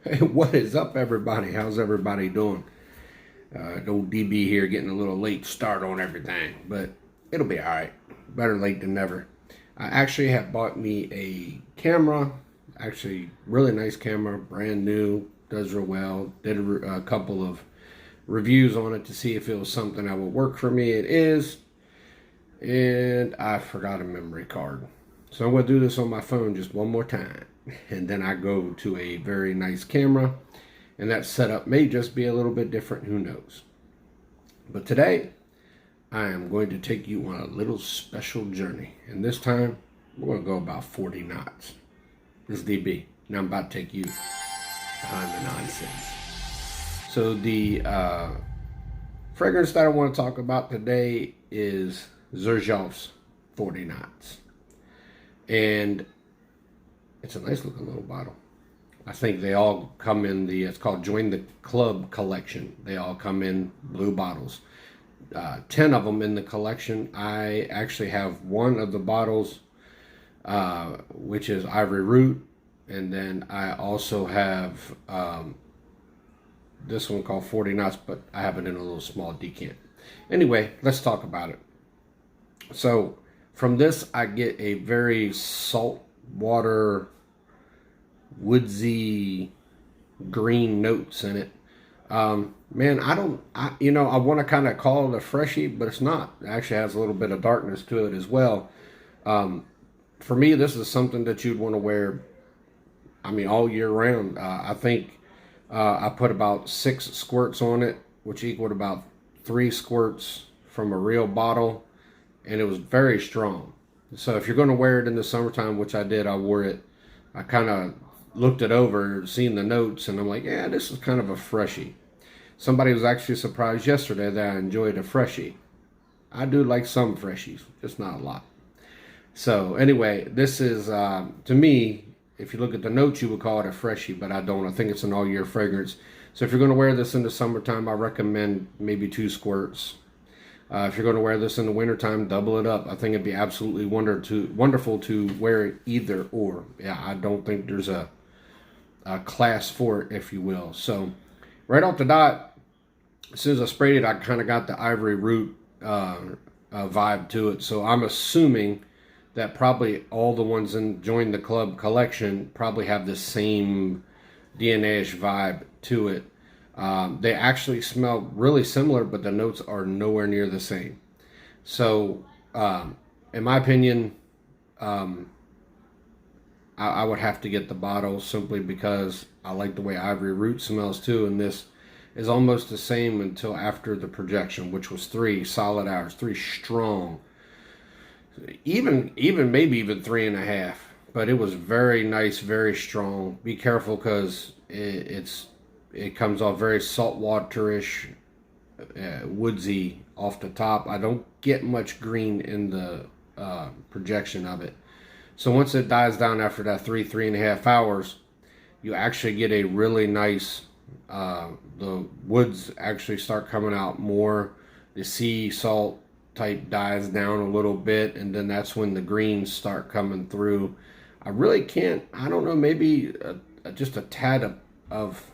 Hey, what is up, everybody? How's everybody doing? Old DB here, getting a little late start on everything, but it'll be all right. Better late than never. I actually have bought me a camera, actually really nice camera, brand new, does real well. Did a couple of reviews on it to see if it was something that would work for me. It is, and I forgot a memory card. So I'm going to do this on my phone just one more time. And then I go to a very nice camera. And that setup may just be a little bit different. Who knows? But today, I am going to take you on a little special journey. And this time, we're going to go about 40 knots. This is DB. Now I'm about to take you behind the nonsense. So the fragrance that I want to talk about today is Xerjoff's 40 knots. And it's a nice looking little bottle. I think they all come in the, it's called Join the Club collection. They all come in blue bottles. 10 of them in the collection. I actually have one of the bottles, which is Ivory Root. And then I also have this one called 40 Knots, but I have it in a little small decant. Anyway, let's talk about it. So from this, I get a very salt water, woodsy, green notes in it. Man, I want to kind of call it a freshie, but it's not. It actually has a little bit of darkness to it as well. For me, this is something that you'd want to wear, all year round. I think I put about 6 squirts on it, which equaled about 3 squirts from a real bottle, and it was very strong. So if you're going to wear it in the summertime, which I did, I wore it. I kind of looked it over, seen the notes, and I'm like, yeah, this is kind of a freshie. Somebody was actually surprised yesterday that I enjoyed a freshie. I do like some freshies, just not a lot. So anyway, this is, to me, if you look at the notes, you would call it a freshie, but I don't. I think it's an all-year fragrance. So if you're going to wear this in the summertime, I recommend maybe 2 squirts. If you're going to wear this in the wintertime, double it up. I think it'd be absolutely wonderful to wear it either or. Yeah, I don't think there's a class for it, if you will. So right off the dot, as soon as I sprayed it, I kind of got the Ivory Root vibe to it. So I'm assuming that probably all the ones in Join the Club collection probably have the same DNA-ish vibe to it. They actually smell really similar, but the notes are nowhere near the same. So, in my opinion, I would have to get the bottle simply because I like the way Ivory Root smells too, and this is almost the same until after the projection, which was 3 solid hours, 3 strong, even maybe even 3.5. But it was very nice, very strong. Be careful because it comes off very saltwaterish, woodsy off the top. I don't get much green in the projection of it. So once it dies down after that 3.5 hours, you actually get a really nice, the woods actually start coming out more. The sea salt type dies down a little bit, and then that's when the greens start coming through. I really can't, I don't know, maybe just a tad of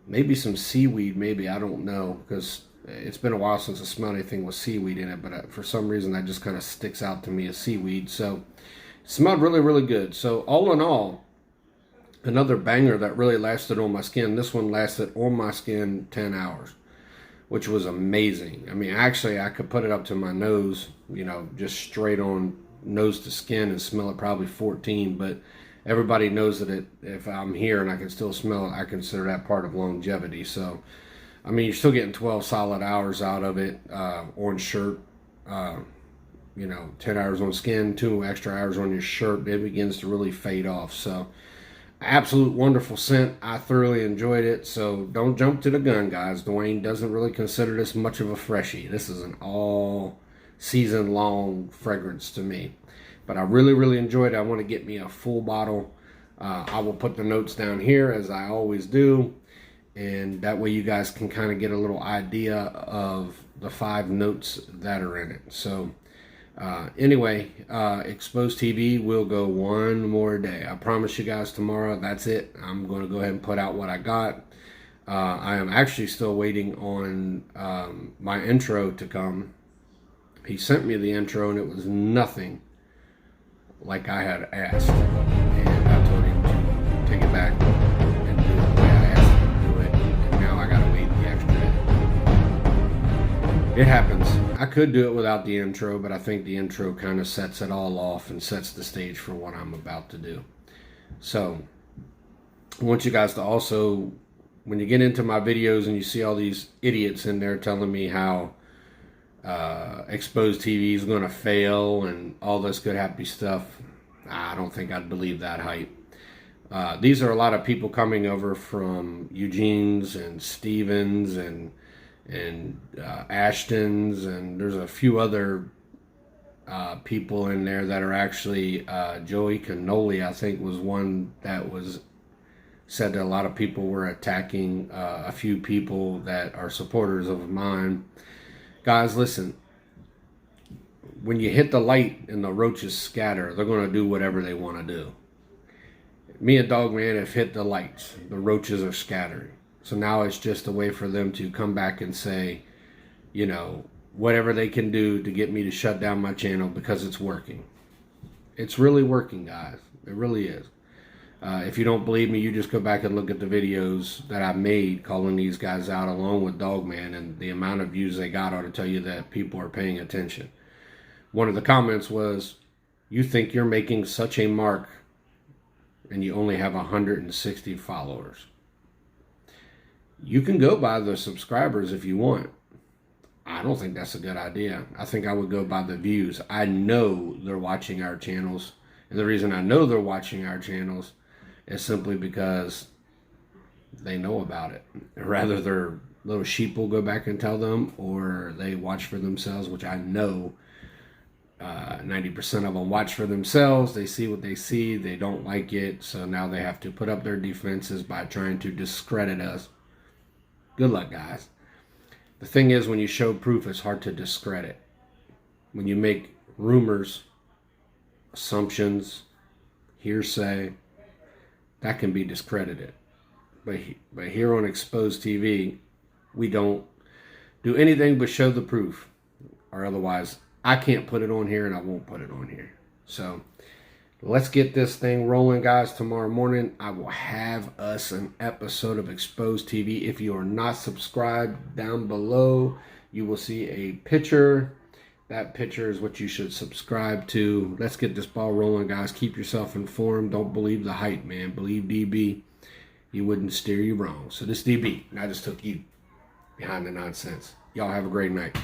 maybe some seaweed, maybe, I don't know, because it's been a while since I smelled anything with seaweed in it, but for some reason that just kind of sticks out to me as seaweed. So it smelled really, really good. So all in all, another banger that really lasted on my skin. This one lasted on my skin 10 hours, which was amazing. Actually, I could put it up to my nose, just straight on nose to skin and smell it probably 14, but everybody knows that if I'm here and I can still smell it, I consider that part of longevity. So, you're still getting 12 solid hours out of it on shirt, 10 hours on skin, 2 extra hours on your shirt. It begins to really fade off. So, absolute wonderful scent. I thoroughly enjoyed it. So, don't jump to the gun, guys. Dwayne doesn't really consider this much of a freshie. This is an all season long fragrance to me. But I really, really enjoyed it. I want to get me a full bottle. I will put the notes down here as I always do. And that way you guys can kind of get a little idea of the 5 notes that are in it. So Anyway, Exposed TV will go one more day. I promise you guys tomorrow, that's it. I'm going to go ahead and put out what I got. I am actually still waiting on my intro to come. He sent me the intro and it was nothing like I had asked. And I told him to take it back and do it the way I asked him to do it. And now I got to wait the extra day. It happens. I could do it without the intro, but I think the intro kind of sets it all off and sets the stage for what I'm about to do. So I want you guys to also, when you get into my videos and you see all these idiots in there telling me how Exposed TV is going to fail and all this good happy stuff, I don't think I'd believe that hype. These are a lot of people coming over from Eugene's and Stevens and Ashton's, and there's a few other people in there that are actually Joey Cannoli, I think, was one that was said that a lot of people were attacking a few people that are supporters of mine. Guys, listen, when you hit the light and the roaches scatter, they're going to do whatever they want to do. Me and Dogman have hit the lights. The roaches are scattering. So now it's just a way for them to come back and say, you know, whatever they can do to get me to shut down my channel because it's working. It's really working, guys. It really is. If you don't believe me, you just go back and look at the videos that I made calling these guys out along with Dogman, and the amount of views they got ought to tell you that people are paying attention. One of the comments was, you think you're making such a mark and you only have 160 followers. You can go by the subscribers if you want. I don't think that's a good idea. I think I would go by the views. I know they're watching our channels. And the reason I know they're watching our channels is simply because they know about it. Rather their little sheep will go back and tell them, or they watch for themselves, which I know 90% of them watch for themselves. They see what they see. They don't like it. So now they have to put up their defenses by trying to discredit us. Good luck, guys. The thing is, when you show proof, it's hard to discredit. When you make rumors, assumptions, hearsay, that can be discredited. But here on Exposed TV, we don't do anything but show the proof. Or otherwise, I can't put it on here and I won't put it on here. So let's get this thing rolling, guys. Tomorrow morning, I will have us an episode of Exposed TV. If you are not subscribed, down below, you will see a picture. That picture is what you should subscribe to. Let's get this ball rolling, guys. Keep yourself informed. Don't believe the hype, man. Believe DB. He wouldn't steer you wrong. So this DB, and I just took you behind the nonsense. Y'all have a great night.